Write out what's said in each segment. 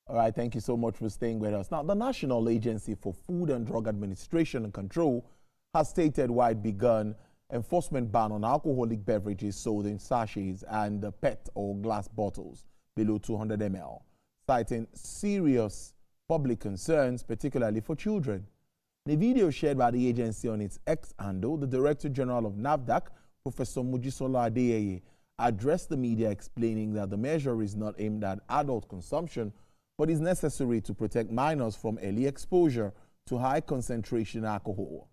All right, thank you so much for staying with us. Now, the National Agency for Food and Drug Administration and Control has stated why it begun enforcement ban on alcoholic beverages sold in sachets and PET or glass bottles below 200 ml, citing serious public concerns, particularly for children. In a video shared by the agency on its X handle, the Director General of NAFDAC, Professor Mojisola Adeyeye, addressed the media explaining that the measure is not aimed at adult consumption, but is necessary to protect minors from early exposure to high concentration alcohol.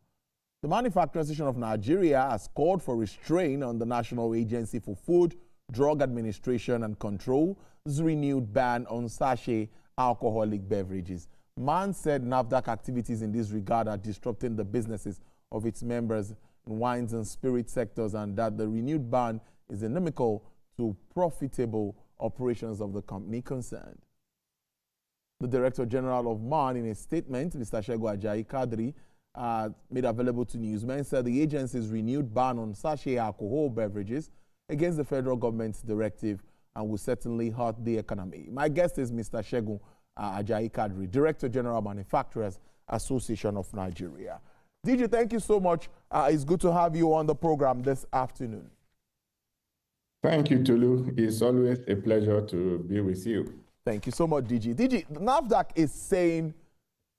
The Manufacturing Association of Nigeria has called for restraint on the National Agency for Food, Drug Administration and Control's renewed ban on sachet alcoholic beverages. MAN said NAFDAC activities in this regard are disrupting the businesses of its members in wines and spirit sectors, and that the renewed ban is inimical to profitable operations of the company concerned. The Director General of MAN, in a statement, Mr. Segun Ajayi Kadri, made available to newsmen, said the agency's renewed ban on sachet alcohol beverages against the federal government's directive and will certainly hurt the economy. My guest is Mr. Segun Ajayi Kadri, Director General Manufacturers Association of Nigeria. DG, thank you so much. It's good to have you on the program this afternoon. Thank you, Tulu. It's always a pleasure to be with you. Thank you so much, DG. DG, NAFDAC is saying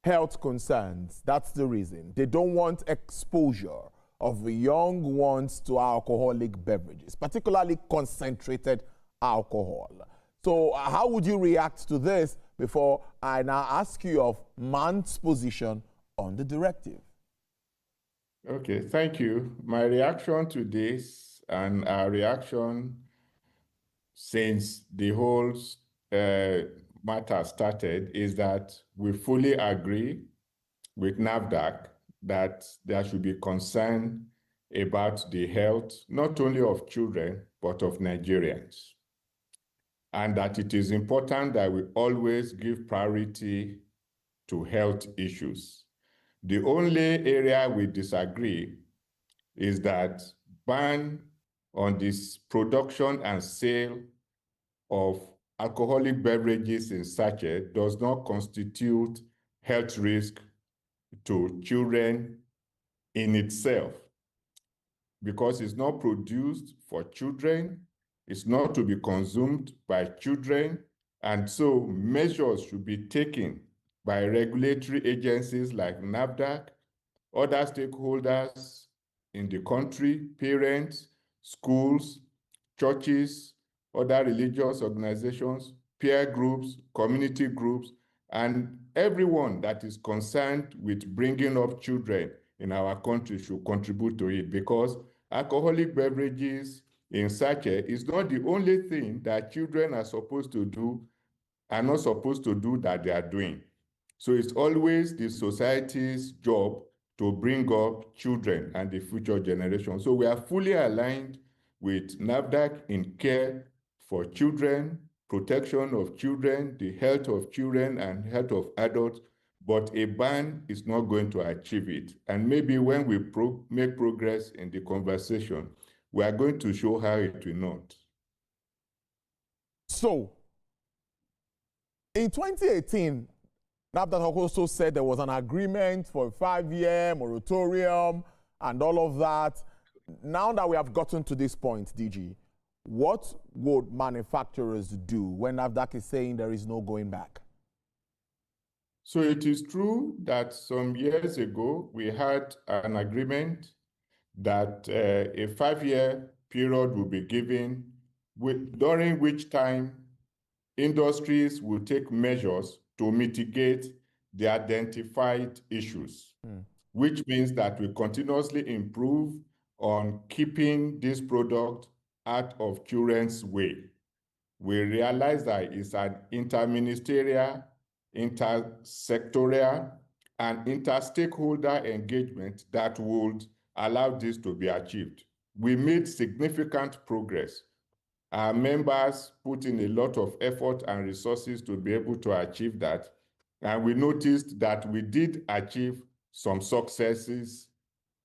health concerns. That's the reason. They don't want exposure of the young ones to alcoholic beverages, particularly concentrated alcohol. So how would you react to this before I now ask you of MAN's position on the directive? Okay, thank you. My reaction to this and our reaction since the whole matter started is that we fully agree with NAFDAC that there should be concern about the health, not only of children, but of Nigerians. And that it is important that we always give priority to health issues. The only area we disagree is that ban on this production and sale of alcoholic beverages in sachet does not constitute health risk to children in itself, because it's not produced for children, it's not to be consumed by children, and so measures should be taken by regulatory agencies like NAFDAC, other stakeholders in the country, parents, schools, churches, other religious organizations, peer groups, community groups, and everyone that is concerned with bringing up children in our country should contribute to it, because alcoholic beverages in sachet is not the only thing that children are supposed to do, are not supposed to do that they are doing. So it's always the society's job to bring up children and the future generation. So we are fully aligned with NAFDAC in care for children, protection of children, the health of children and health of adults, but a ban is not going to achieve it. And maybe when we make progress in the conversation, we are going to show how it will not. So, in 2018, NAFDAC also said there was an agreement for a 5-year moratorium and all of that. Now that we have gotten to this point, DG, what would manufacturers do when NAFDAC is saying there is no going back? So it is true that some years ago, we had an agreement that a 5-year period will be given, during which time industries will take measures to mitigate the identified issues, which means that we continuously improve on keeping this product out of children's way. We realize that it's an interministerial, intersectorial, and inter-stakeholder engagement that would allow this to be achieved. We made significant progress. Our members put in a lot of effort and resources to be able to achieve that. And we noticed that we did achieve some successes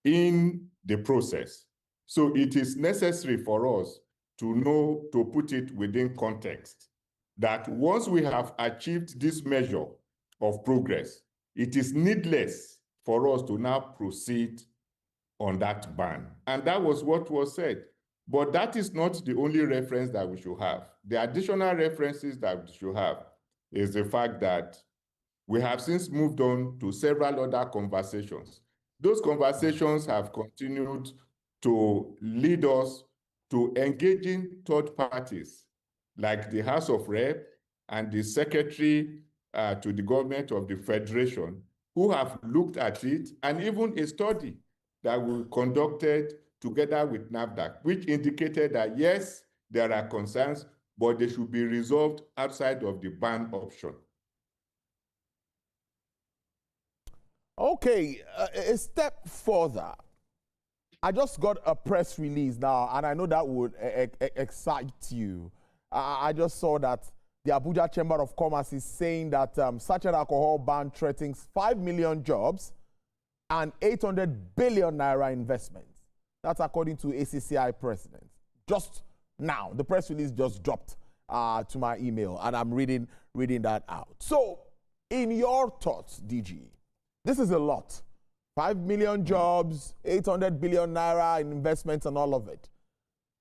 in the process. So it is necessary for us to know, to put it within context. that once we have achieved this measure of progress, it is needless for us to now proceed on that ban. And that was what was said. But that is not the only reference that we should have. The additional references that we should have is the fact that we have since moved on to several other conversations. Those conversations have continued to lead us to engaging third parties like the House of Rep and the Secretary to the government of the Federation, who have looked at it, and even a study that we conducted together with NAFDAC, which indicated that yes, there are concerns, but they should be resolved outside of the ban option. Okay, a step further. I just got a press release now, and I know that would excite you. I just saw that the Abuja Chamber of Commerce is saying that sachet alcohol ban threatens 5 million jobs and 800 billion naira investments. That's according to ACCI president. Just now, the press release just dropped to my email, and I'm reading that out. So, in your thoughts, DG, this is a lot. 5 million jobs, 800 billion naira in investments and all of it.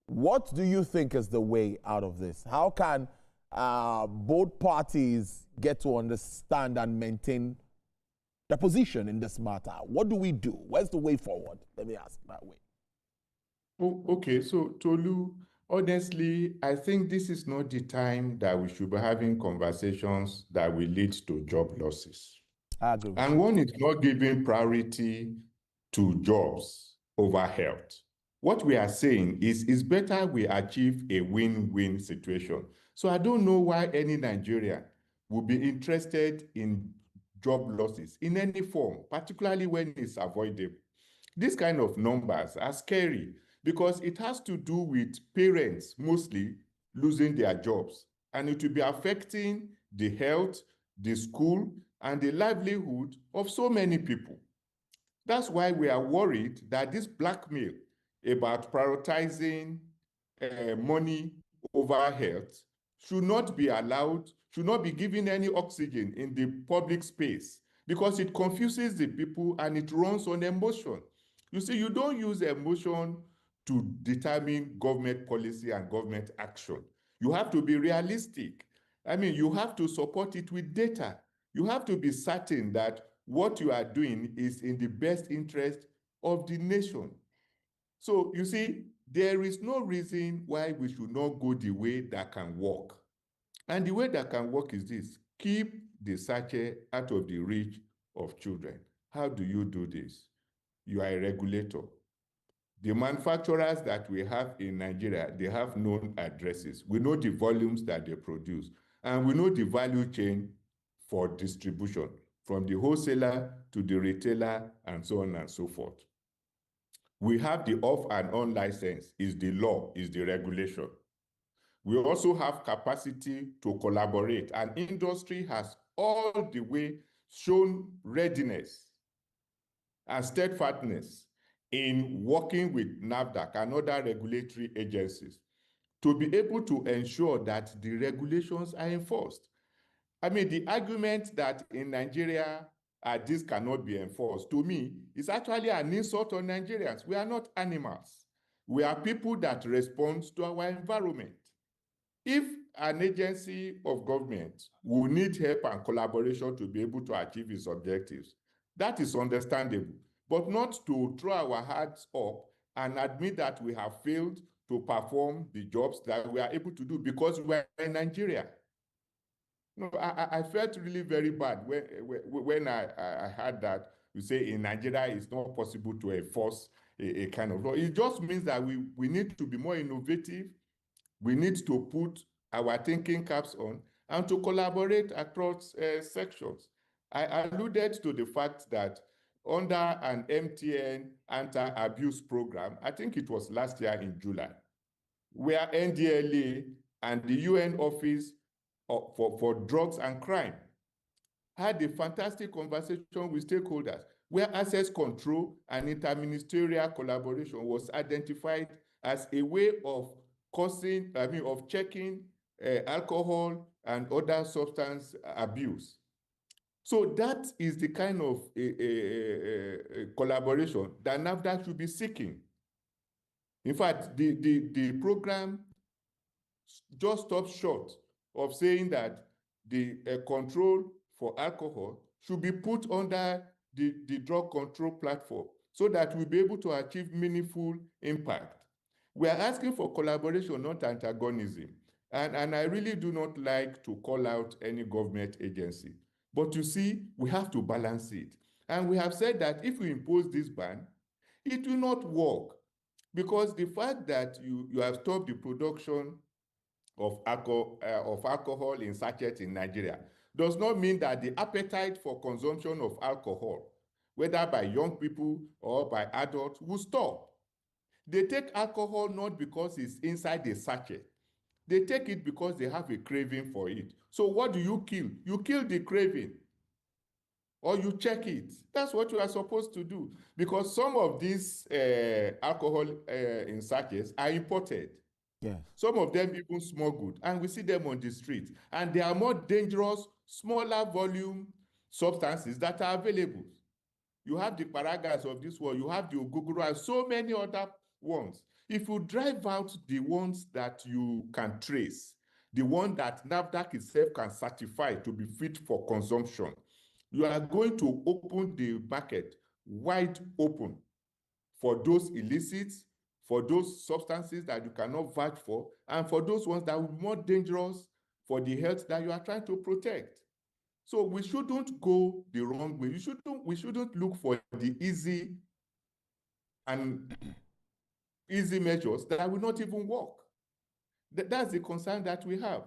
What do you think is the way out of this? How can both parties get to understand and maintain the position in this matter? What do we do? Where's the way forward? Let me ask that way. Oh, okay, so Tolu, honestly, I think this is not the time that we should be having conversations that will lead to job losses. I agree. And one is not giving priority to jobs over health. What we are saying is it's better we achieve a win-win situation. So I don't know why any Nigerian would be interested in job losses in any form, particularly when it's avoidable. These kind of numbers are scary because it has to do with parents mostly losing their jobs, and it will be affecting the health, the school, and the livelihood of so many people. That's why we are worried that this blackmail about prioritizing money over health should not be allowed, should not be given any oxygen in the public space, because it confuses the people and it runs on emotion. You see, you don't use emotion to determine government policy and government action. You have to be realistic. I mean, you have to support it with data. You have to be certain that what you are doing is in the best interest of the nation. So you see, there is no reason why we should not go the way that can work. And the way that can work is this: keep the sachet out of the reach of children. How do you do this? You are a regulator. The manufacturers that we have in Nigeria, they have known addresses. We know the volumes that they produce, and we know the value chain for distribution, from the wholesaler to the retailer, and so on and so forth. We have the off and on license, is the law, is the regulation. We also have capacity to collaborate, and industry has all the way shown readiness and steadfastness in working with NAFDAC and other regulatory agencies to be able to ensure that the regulations are enforced. I mean, the argument that in Nigeria, this cannot be enforced, to me, is actually an insult on Nigerians. We are not animals. We are people that respond to our environment. If an agency of government will need help and collaboration to be able to achieve its objectives, that is understandable, but not to throw our heads up and admit that we have failed to perform the jobs that we are able to do because we are in Nigeria. No, I felt really very bad when I heard that you say in Nigeria it's not possible to enforce a kind of law. It just means that we need to be more innovative. We need to put our thinking caps on and to collaborate across sections. I alluded to the fact that under an MTN anti-abuse program, I think it was last year in July, where NDLA and the UN Office for Drugs and Crime had a fantastic conversation with stakeholders, where access control and interministerial collaboration was identified as a way of checking alcohol and other substance abuse. So that is the kind of collaboration that NAFDAC should be seeking. In fact, the program just stops short of saying that the control for alcohol should be put under the drug control platform so that we'll be able to achieve meaningful impact. We are asking for collaboration, not antagonism. And I really do not like to call out any government agency. But you see, we have to balance it. And we have said that if we impose this ban, it will not work. Because the fact that you have stopped the production of alcohol in sachet in Nigeria does not mean that the appetite for consumption of alcohol, whether by young people or by adults, will stop. They take alcohol not because it's inside the sachet. They take it because they have a craving for it. So what do you kill? You kill the craving, or you check it. That's what you are supposed to do, because some of these alcohol in sachets are imported. Yes. Some of them even smuggled, and we see them on the street. And they are more dangerous, smaller volume substances that are available. You have the paragas of this world, you have the ogogoro, and so many other ones. If you drive out the ones that you can trace, the one that NAFDAC itself can certify to be fit for consumption, you are going to open the market wide open for those illicits, for those substances that you cannot vouch for, and for those ones that will be more dangerous for the health that you are trying to protect. So we shouldn't go the wrong way. We shouldn't look for the easy measures that will not even work. That's the concern that we have.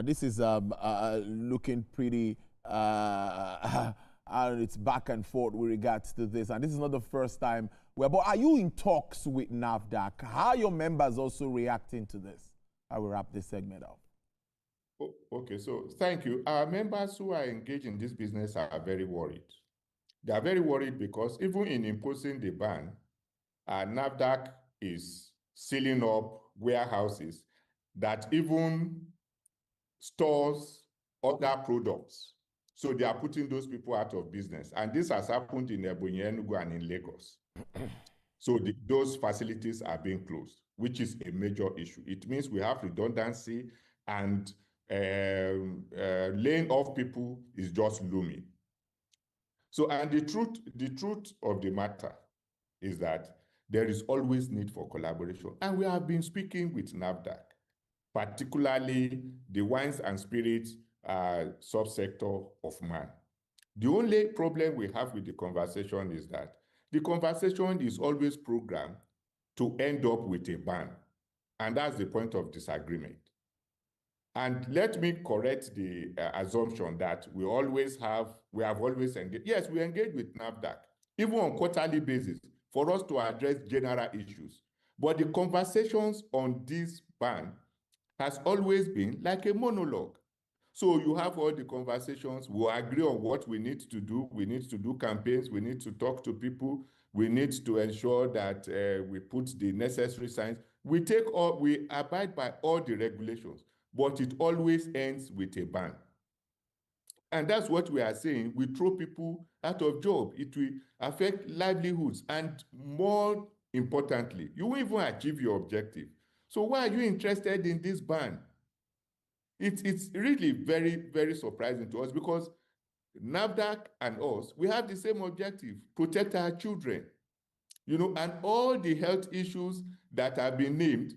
This is looking pretty, it's back and forth with regards to this. And this is not the first time. But are you in talks with NAFDAC? How are your members also reacting to this? I will wrap this segment up. Oh, okay, so thank you. Our members who are engaged in this business are very worried. They are very worried because even in imposing the ban, NAFDAC is sealing up warehouses that even stores other products. So they are putting those people out of business. And this has happened in Ebonyi, Enugu, and in Lagos. So those facilities are being closed, which is a major issue. It means we have redundancy, and laying off people is just looming. So, and the truth of the matter is that there is always need for collaboration. And we have been speaking with NAFDAC, particularly the wines and spirits subsector of man. The only problem we have with the conversation is that the conversation is always programmed to end up with a ban. And that's the point of disagreement. And let me correct the assumption that we have always engaged. Yes, we engage with NAFDAC, even on quarterly basis, for us to address general issues. But the conversations on this ban has always been like a monologue. So you have all the conversations, we agree on what we need to do. We need to do campaigns, we need to talk to people, we need to ensure that we put the necessary signs. We abide by all the regulations, but it always ends with a ban. And that's what we are saying. We throw people out of job. It will affect livelihoods. And more importantly, you won't even achieve your objective. So why are you interested in this ban? It's really very, very surprising to us, because NAFDAC and us, we have the same objective: protect our children. And all the health issues that have been named,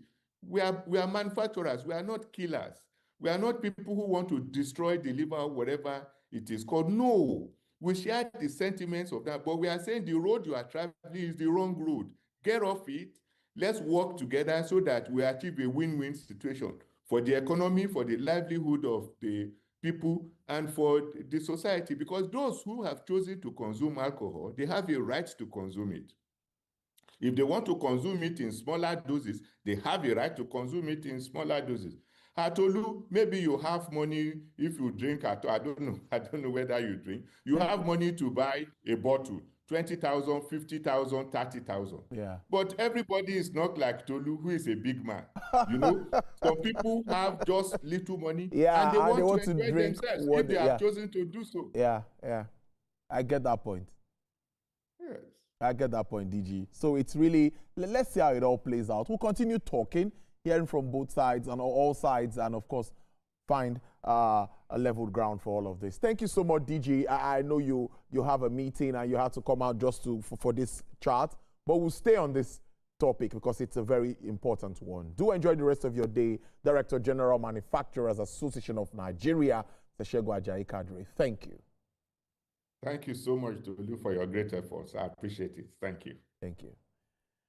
we are manufacturers, we are not killers. We are not people who want to destroy the liver, whatever it is called. No, we share the sentiments of that, but we are saying the road you are traveling is the wrong road. Get off it. Let's work together so that we achieve a win-win situation for the economy, for the livelihood of the people, and for the society, because those who have chosen to consume alcohol, they have a right to consume it. If they want to consume it in smaller doses, they have a right to consume it in smaller doses. Atolu, maybe you have money if you drink. I don't know whether you drink. You have money to buy a bottle. 20,000, 50,000, 30,000. Yeah. But everybody is not like Tolu, who is a big man. You know, some people have just little money, Yeah, and they want to to enjoy drink themselves what if they have chosen to do so. Yeah, yeah. I get that point. Yes. I get that point, DG. So it's really, let's see how it all plays out. We'll continue talking, hearing from both sides and all sides, and of course, find a level ground for all of this. Thank you so much, DG. I know you have a meeting and you have to come out just for this chart, but we'll stay on this topic because it's a very important one. Do enjoy the rest of your day. Director General Manufacturers Association of Nigeria, Sachet Ajayi Kadri. Thank you. Thank you so much, Tolu, for your great efforts. I appreciate it. Thank you. Thank you.